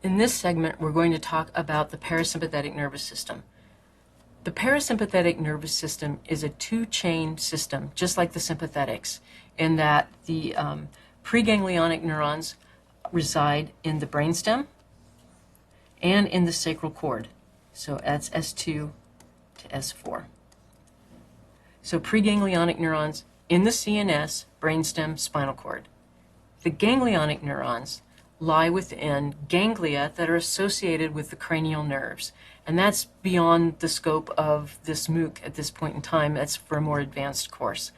In this segment, we're going to talk about the parasympathetic nervous system. The parasympathetic nervous system is a two-chain system, just like the sympathetics, in that the preganglionic neurons reside in the brainstem and in the sacral cord. So that's S2 to S4. So preganglionic neurons in the CNS, brainstem, spinal cord. The ganglionic neurons lie within ganglia that are associated with the cranial nerves. And that's beyond the scope of this MOOC at this point in time. That's for a more advanced course.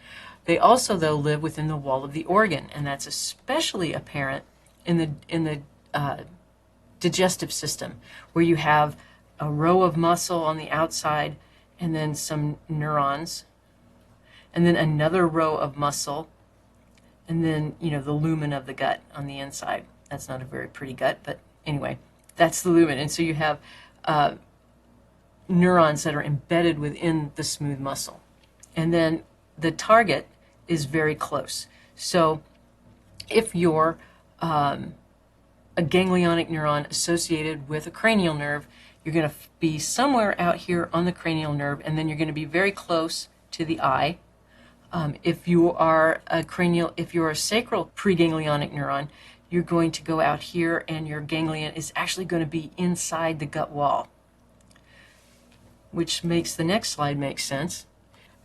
They also, though, live within the wall of the organ, and that's especially apparent in the digestive system, where you have a row of muscle on the outside and then some neurons, and then another row of muscle, and then, the lumen of the gut on the inside. That's not a very pretty gut, but anyway, that's the lumen. And so you have neurons that are embedded within the smooth muscle. And then the target is very close. So if you're a ganglionic neuron associated with a cranial nerve, you're going to be somewhere out here on the cranial nerve, and then you're going to be very close to the eye. If you are a sacral preganglionic neuron, you're going to go out here, and your ganglion is actually going to be inside the gut wall, which makes the next slide make sense.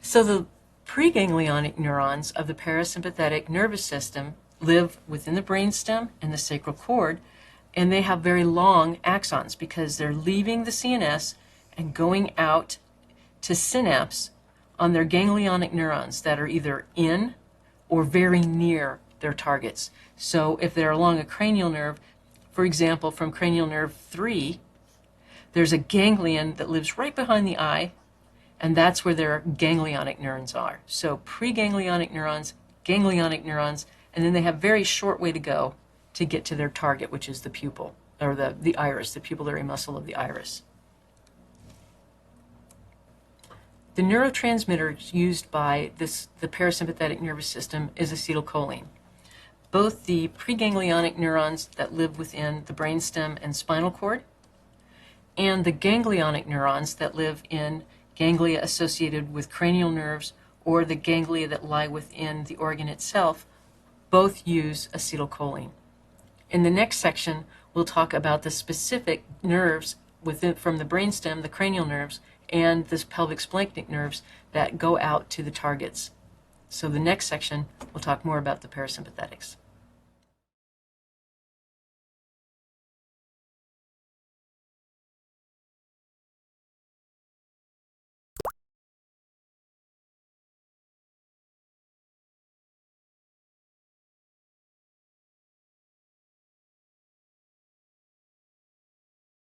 So the preganglionic neurons of the parasympathetic nervous system live within the brainstem and the sacral cord, and they have very long axons because they're leaving the CNS and going out to synapse on their ganglionic neurons that are either in or very near their targets. So if they're along a cranial nerve, for example, from cranial nerve 3, there's a ganglion that lives right behind the eye, and that's where their ganglionic neurons are. So preganglionic neurons, ganglionic neurons, and then they have a very short way to go to get to their target, which is the pupil, or the iris, the pupillary muscle of the iris. The neurotransmitter used by the parasympathetic nervous system is acetylcholine. Both the preganglionic neurons that live within the brainstem and spinal cord, and the ganglionic neurons that live in ganglia associated with cranial nerves or the ganglia that lie within the organ itself, both use acetylcholine. In the next section, we'll talk about the specific nerves from the brainstem, the cranial nerves, and the pelvic splanchnic nerves that go out to the targets. So the next section, we'll talk more about the parasympathetics.